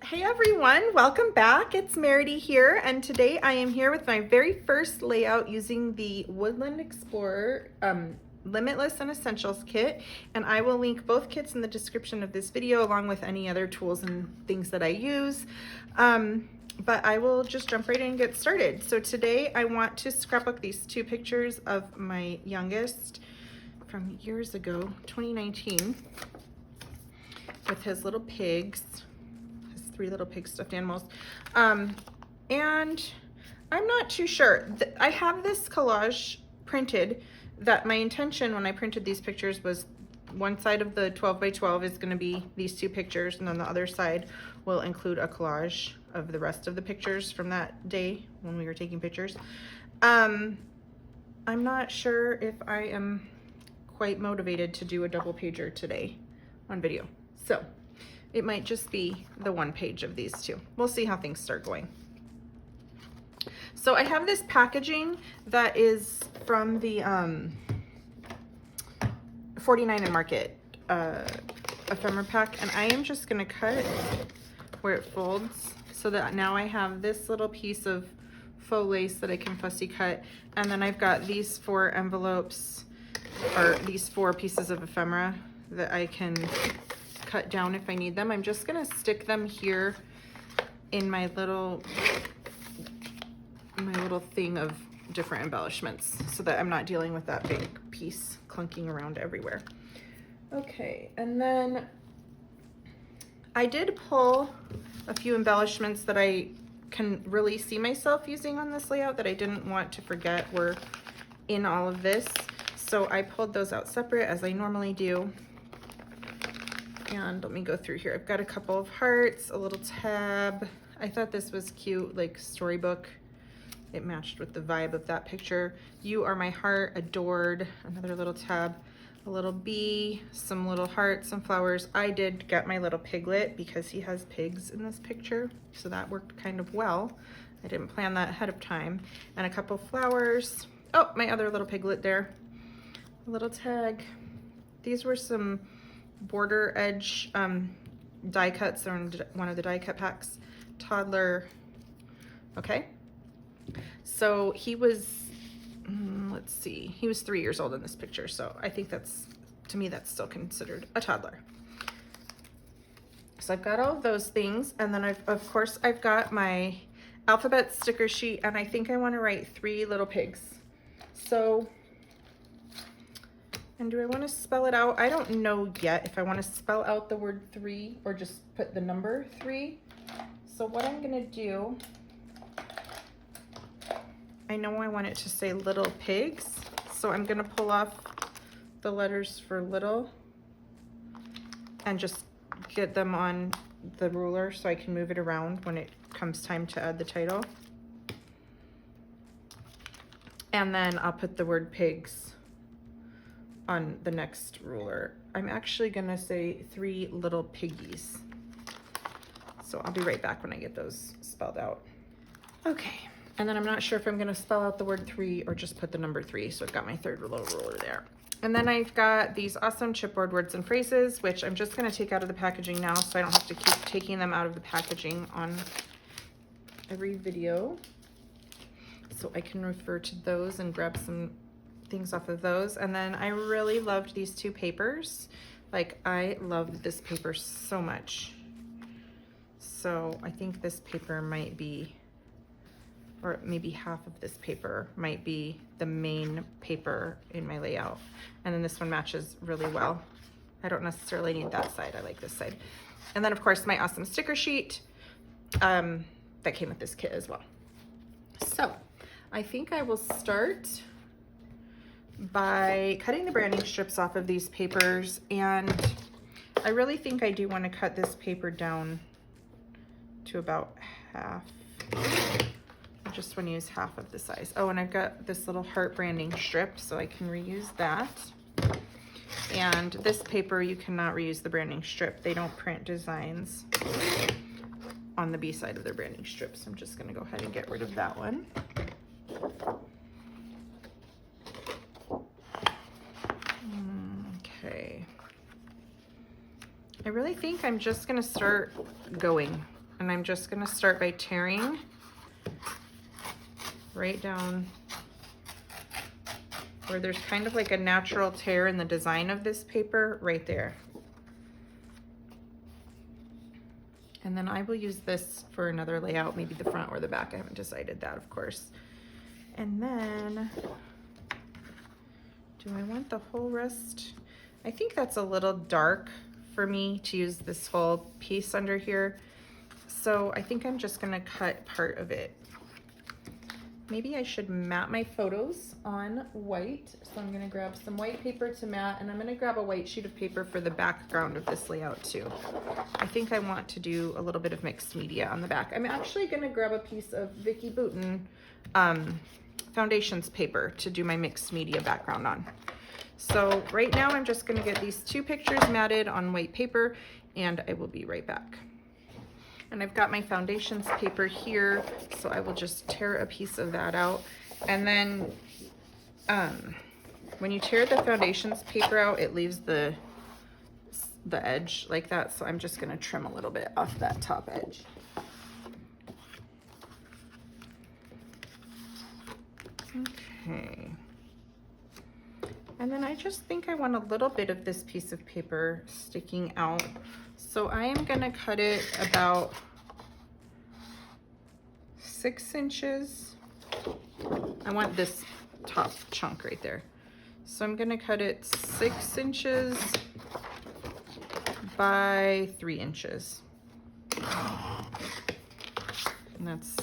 Hey everyone, welcome back. It's Meridy here, and today I am here with my very first layout using the Woodland Explorer Limitless and Essentials Kit, and I will link both kits in the description of this video along with any other tools and things that I use. But I will just jump right in and get started. So today I want to scrapbook these two pictures of my youngest from years ago, 2019, with his little pigs. 3 little pig stuffed animals. And I'm not too sure. I have this collage printed that my intention when I printed these pictures was one side of the 12 by 12 is going to be these 2 pictures, and then the other side will include a collage of the rest of the pictures from that day when we were taking pictures. I'm not sure if I am quite motivated to do a double pager today on video. So it might just be the one page of these 2. We'll see how things start going. So I have this packaging that is from the 49 and Market ephemera pack, and I am just going to cut where it folds so that now I have this little piece of faux lace that I can fussy cut, and then I've got these 4 envelopes, or these 4 pieces of ephemera that I can cut down if I need them. I'm just gonna stick them here in my little thing of different embellishments so that I'm not dealing with that big piece clunking around everywhere. Okay, and then I did pull a few embellishments that I can really see myself using on this layout that I didn't want to forget were in all of this. So I pulled those out separate as I normally do. And let me go through here. I've got a couple of hearts, a little tab. I thought this was cute, like storybook. It matched with the vibe of that picture. You are my heart, adored. Another little tab, a little bee, some little hearts, some flowers. I did get my little piglet because he has pigs in this picture, so that worked kind of well. I didn't plan that ahead of time. And a couple one. Oh, my other little piglet there. A little tag. These were some border edge die cuts. They're in one of the die cut packs. Toddler. Okay, so he was let's see, he was 3 years old in this picture, so I think that's, to me, that's still considered a toddler. So I've got all of those things, and then of course I've got my alphabet sticker sheet, and I think I want to write 3 little pigs. So, and do I want to spell it out? I don't know yet if I want to spell out the word 3 or just put the number 3. So what I'm going to do, I know I want it to say little pigs. So I'm going to pull off the letters for little and just get them on the ruler so I can move it around when it comes time to add the title. And then I'll put the word pigs on the next ruler. I'm actually gonna say 3 little piggies. So I'll be right back when I get those spelled out. Okay, and then I'm not sure if I'm gonna spell out the word 3 or just put the number 3. So I've got my 3rd little ruler there. And then I've got these awesome chipboard words and phrases, which I'm just gonna take out of the packaging now so I don't have to keep taking them out of the packaging on every video. So I can refer to those and grab some things off of those. And then I really loved these 2 papers. Like, I love this paper so much. So I think this paper might be, or maybe half of this paper might be the main paper in my layout. And then this one matches really well. I don't necessarily need that side. I like this side. And then of course my awesome sticker sheet that came with this kit as well. So I think I will start by cutting the branding strips off of these papers, and I really think I do want to cut this paper down to about half. I just want to use half of the size. Oh, and I've got this little heart branding strip, so I can reuse that. And this paper, you cannot reuse the branding strip. They don't print designs on the B side of their branding strips. So I'm just going to go ahead and get rid of that one. Okay. I really think I'm just gonna start going And I'm just gonna start by tearing right down where there's kind of like a natural tear in the design of this paper right there. And then I will use this for another layout, maybe the front or the back. I haven't decided that, of course. And then, do I want the whole rest? I think that's a little dark for me to use this whole piece under here. So I think I'm just gonna cut part of it. Maybe I should mat my photos on white. So I'm gonna grab some white paper to mat, and I'm gonna grab a white sheet of paper for the background of this layout too. I think I want to do a little bit of mixed media on the back. I'm actually gonna grab a piece of Vicki Boutin foundations paper to do my mixed media background on. So right now I'm just gonna get these two pictures matted on white paper, and I will be right back. And I've got my foundations paper here, so I will just tear a piece of that out. And then when you tear the foundations paper out, it leaves the edge like that. So I'm just gonna trim a little bit off that top edge. Okay. And then I just think I want a little bit of this piece of paper sticking out. So I am gonna cut it about 6 inches. I want this top chunk right there. So I'm gonna cut it 6 inches by 3 inches. And that's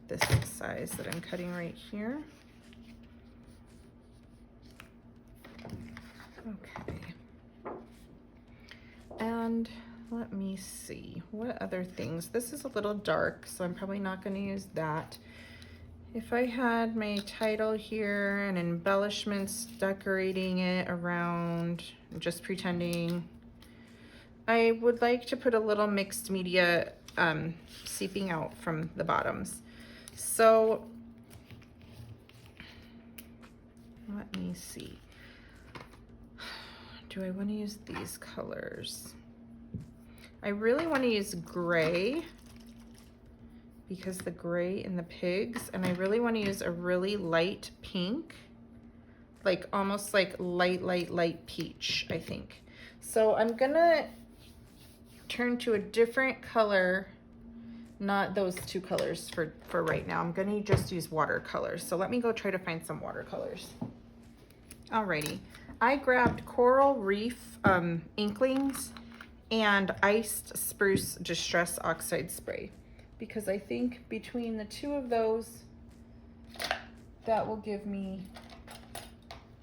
this size that I'm cutting right here. Okay. And let me see, what other things? This is a little dark, so I'm probably not going to use that. If I had my title here and embellishments decorating it around, just pretending, I would like to put a little mixed media seeping out from the bottoms. So let me see. Do I want to use these colors? I really want to use gray because the gray in the pigs, and I really want to use a really light pink, like almost like light peach, I think. So I'm gonna turn to a different color, not those two colors for right now. I'm gonna just use watercolors. So let me go try to find some watercolors. Alrighty. I grabbed Coral Reef Inklings and Iced Spruce Distress Oxide Spray because I think between the two of those, that will give me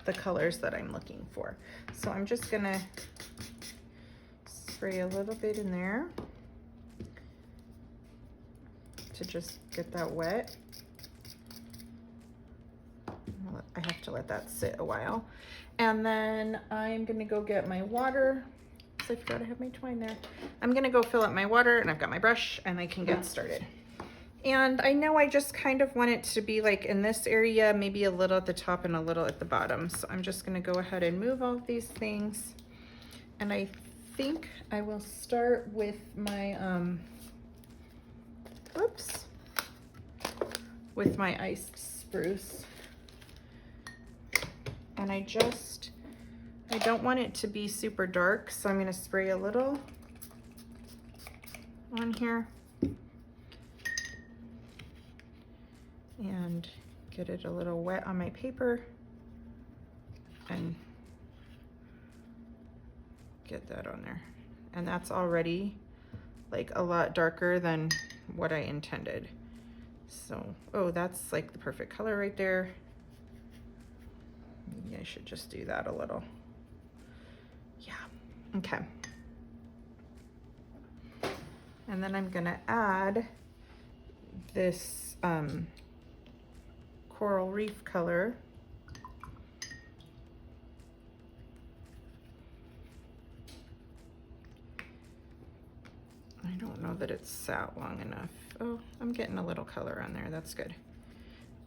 the colors that I'm looking for. So I'm just gonna spray a little bit in there to just get that wet. I have to let that sit a while. And then I'm gonna go get my water. So I forgot I have my twine there. I'm gonna go fill up my water, and I've got my brush, and I can get started. And I know I just kind of want it to be like in this area, maybe a little at the top and a little at the bottom. So I'm just gonna go ahead and move all of these things. And I think I will start with my, with my iced spruce. And I don't want it to be super dark, so I'm gonna spray a little on here and get it a little wet on my paper and get that on there. And that's already like a lot darker than what I intended. So, oh, that's like the perfect color right there. Maybe I should just do that a little. Yeah, okay. And then I'm gonna add this Coral Reef color. I don't know that it's sat long enough. Oh, I'm getting a little color on there, that's good.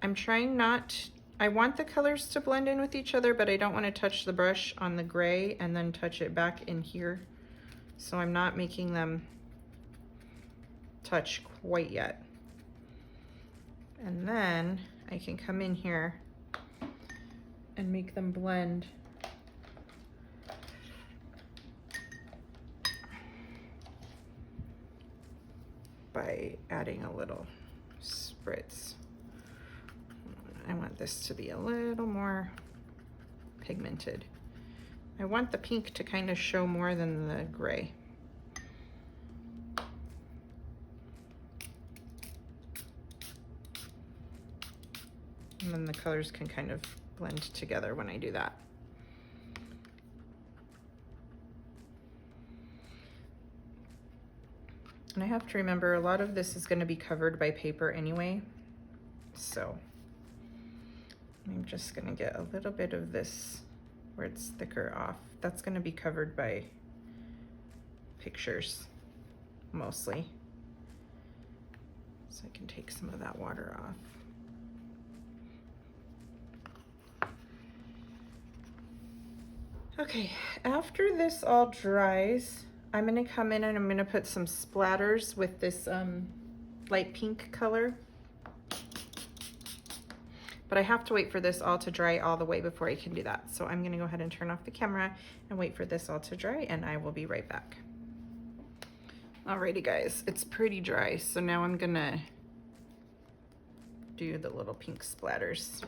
I'm trying not, I want the colors to blend in with each other, but I don't want to touch the brush on the gray and then touch it back in here. So I'm not making them touch quite yet. And then I can come in here and make them blend by adding a little spritz. I want this to be a little more pigmented. I want the pink to kind of show more than the gray. And then the colors can kind of blend together when I do that. And I have to remember a lot of this is going to be covered by paper anyway. So I'm just going to get a little bit of this where it's thicker off. That's going to be covered by pictures mostly. So I can take some of that water off. Okay, after this all dries, I'm gonna come in and I'm gonna put some splatters with this light pink color. But I have to wait for this all to dry all the way before I can do that. So I'm gonna go ahead and turn off the camera and wait for this all to dry, and I will be right back. Alrighty guys, it's pretty dry. So now I'm gonna do the little pink splatters.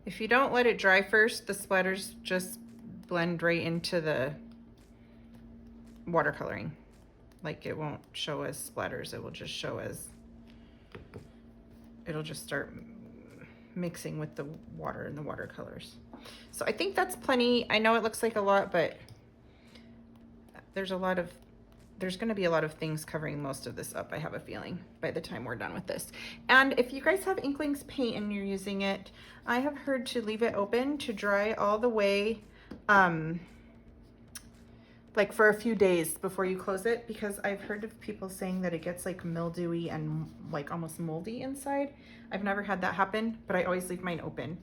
If you don't let it dry first, the splatters just blend right into the watercoloring. Like, it won't show as splatters, it will just show as, it'll just start mixing with the water and the watercolors. So I think that's plenty. I know it looks like a lot, but there's gonna be a lot of things covering most of this up, I have a feeling, by the time we're done with this. And if you guys have Inklings paint and you're using it, I have heard to leave it open to dry all the way, like for a few days before you close it, because I've heard of people saying that it gets like mildewy and like almost moldy inside. I've never had that happen, but I always leave mine open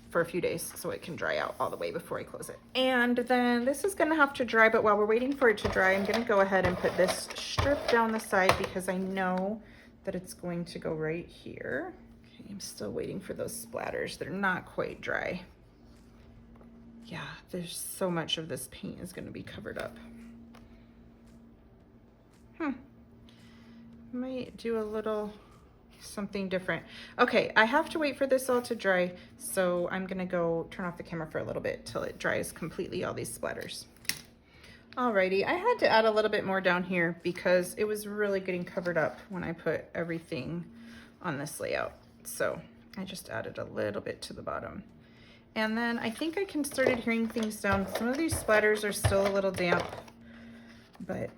for a few days so it can dry out all the way before I close it. And then this is gonna have to dry, but while we're waiting for it to dry, I'm gonna go ahead and put this strip down the side because I know that it's going to go right here. Okay, I'm still waiting for those splatters. They're not quite dry. Yeah, there's so much of this paint is going to be covered up. Might do a little something different. Okay, I have to wait for this all to dry, so I'm going to go turn off the camera for a little bit till it dries completely, all these splatters. Alrighty, I had to add a little bit more down here because it was really getting covered up when I put everything on this layout. So I just added a little bit to the bottom. And then I think I can start adhering things down. Some of these splatters are still a little damp, but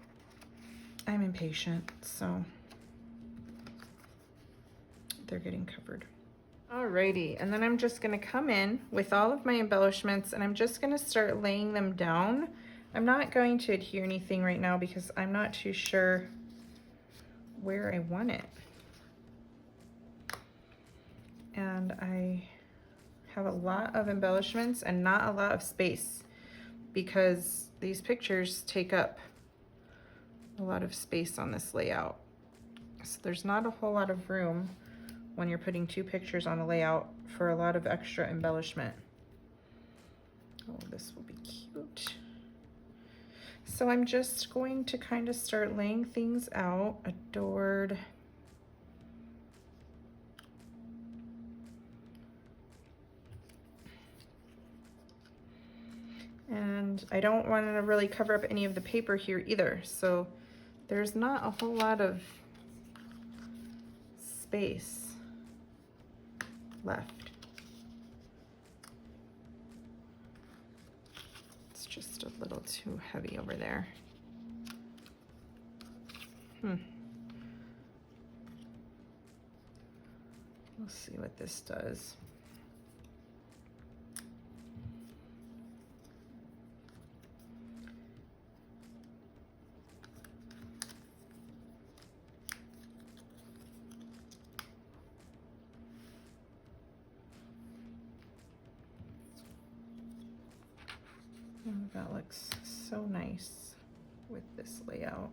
I'm impatient, so they're getting covered. Alrighty, and then I'm just gonna come in with all of my embellishments and I'm just gonna start laying them down. I'm not going to adhere anything right now because I'm not too sure where I want it. And I have a lot of embellishments and not a lot of space because these pictures take up a lot of space on this layout. So there's not a whole lot of room when you're putting two pictures on a layout for a lot of extra embellishment. Oh, this will be cute. So I'm just going to kind of start laying things out. Adored. And I don't want to really cover up any of the paper here either. So there's not a whole lot of space left. It's just a little too heavy over there. We'll see what this does. Oh, that looks so nice with this layout.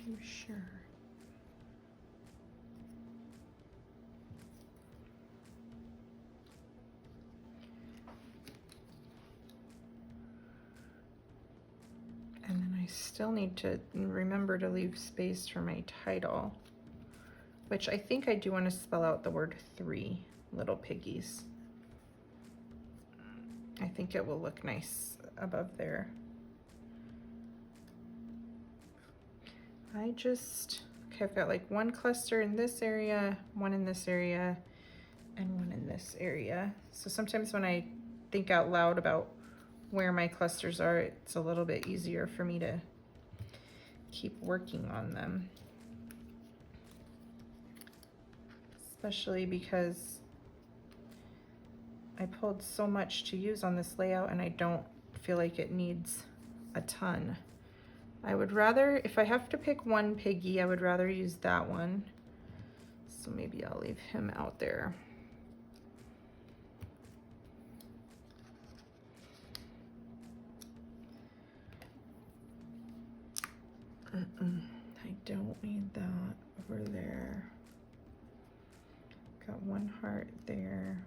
too sure. And then I still need to remember to leave space for my title, which I think I do want to spell out the word 3 little piggies. I think it will look nice above there. Okay, I've got like one cluster in this area, one in this area, and one in this area. So sometimes when I think out loud about where my clusters are, it's a little bit easier for me to keep working on them. Especially because I pulled so much to use on this layout and I don't feel like it needs a ton. I would rather, if I have to pick one piggy, I would rather use that one. So maybe I'll leave him out there. I don't need that over there. Got one heart there.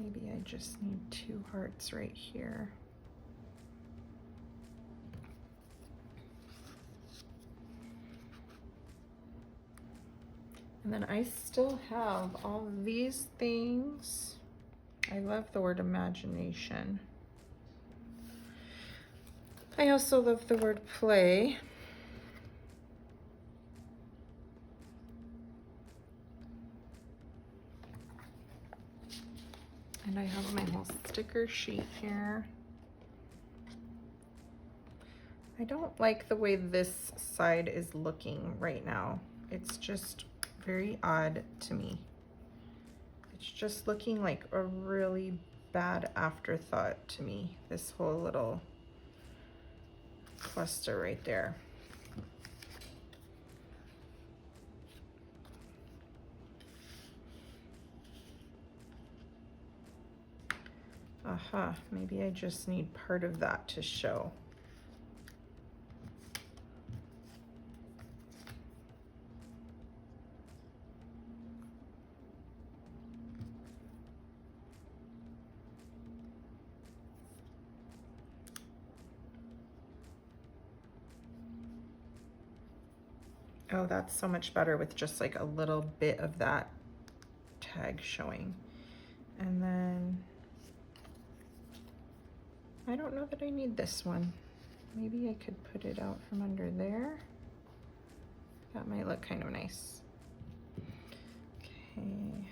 Maybe I just need 2 hearts right here. And then I still have all of these things. I love the word imagination. I also love the word play. And I have my whole sticker sheet here. I don't like the way this side is looking right now. It's just very odd to me. It's just looking like a really bad afterthought to me, this whole little cluster right there. Aha, maybe I just need part of that to show. Oh, that's so much better with just like a little bit of that tag showing. And then I don't know that I need this one. Maybe I could put it out from under there. That might look kind of nice. Okay.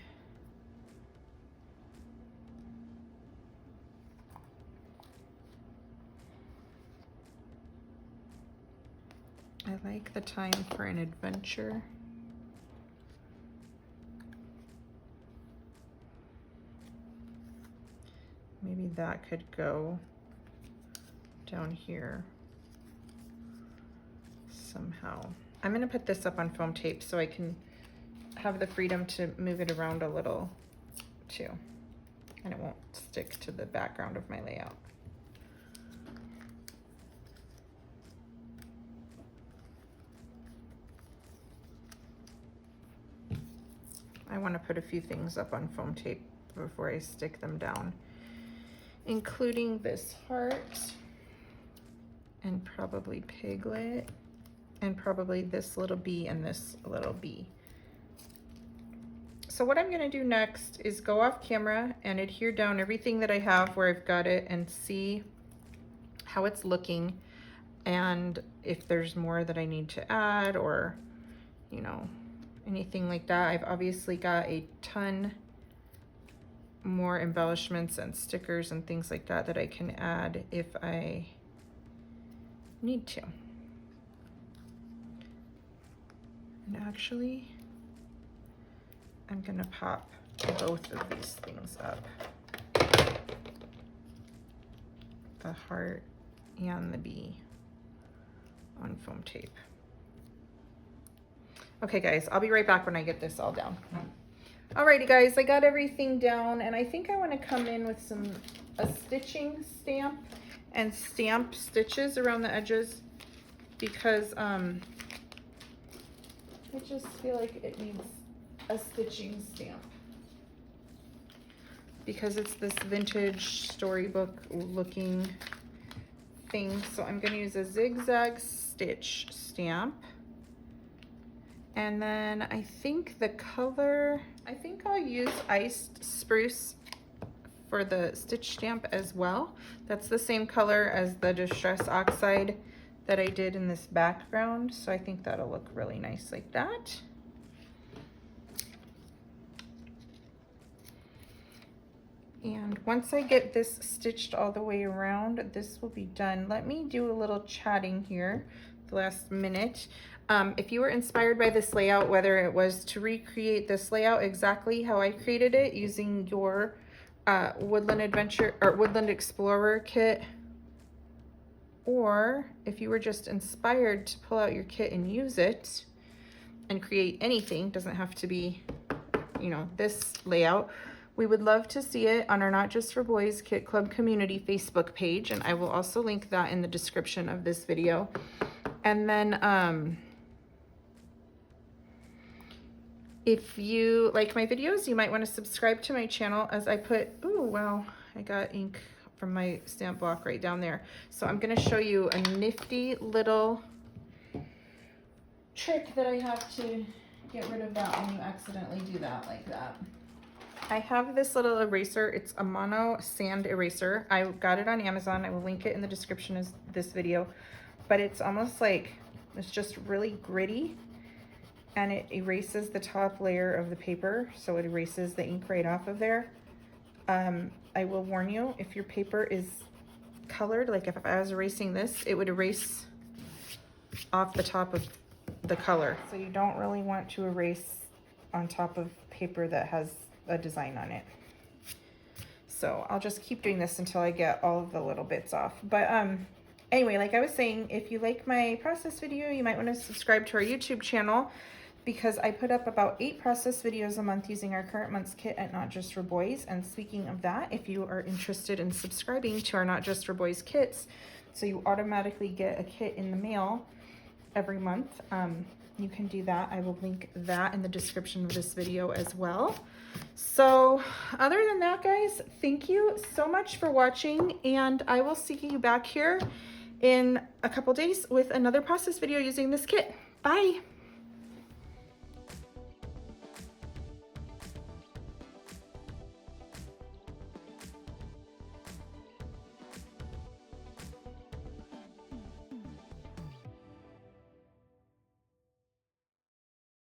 I like the time for an adventure. Maybe that could go down here somehow. I'm gonna put this up on foam tape so I can have the freedom to move it around a little too, and it won't stick to the background of my layout. I want to put a few things up on foam tape before I stick them down, including this heart and probably Piglet and probably this little bee and this little bee. So what I'm going to do next is go off camera and adhere down everything that I have where I've got it and see how it's looking, and if there's more that I need to add or, you know, anything like that. I've obviously got a ton more embellishments and stickers and things like that that I can add if I need to. And actually, I'm gonna pop both of these things up. The heart and the bee on foam tape. Okay guys, I'll be right back when I get this all down. Alrighty guys, I got everything down, and I think I want to come in with a stitching stamp and stamp stitches around the edges, because I just feel like it needs a stitching stamp, because it's this vintage storybook looking thing. So I'm going to use a zigzag stitch stamp, and then I think the color, I think I'll use iced spruce for the stitch stamp as well. That's the same color as the Distress Oxide that I did in this background, so I think that'll look really nice like that. And once I get this stitched all the way around, this will be done. Let me do a little chatting here the last minute. If you were inspired by this layout, whether it was to recreate this layout exactly how I created it using your Woodland Adventure or Woodland Explorer kit, or if you were just inspired to pull out your kit and use it and create anything, doesn't have to be, you know, this layout, we would love to see it on our Not Just for Boys Kit Club community Facebook page, and I will also link that in the description of this video. And then if you like my videos, you might want to subscribe to my channel, as I put, oh wow, I got ink from my stamp block right down there. So I'm going to show you a nifty little trick that I have to get rid of that when you accidentally do that like that. I have this little eraser. It's a mono sand eraser. I got it on Amazon. I will link it in the description of this video. But it's almost like, it's just really gritty, and it erases the top layer of the paper, so it erases the ink right off of there. I will warn you, if your paper is colored, like if I was erasing this, it would erase off the top of the color. So you don't really want to erase on top of paper that has a design on it. So I'll just keep doing this until I get all of the little bits off. But anyway, like I was saying, if you like my process video, you might want to subscribe to our YouTube channel, because I put up about 8 process videos a month using our current month's kit at Not Just for Boys. And speaking of that, if you are interested in subscribing to our Not Just for Boys kits, so you automatically get a kit in the mail every month, you can do that. I will link that in the description of this video as well. So other than that, guys, thank you so much for watching, and I will see you back here in a couple days with another process video using this kit. Bye.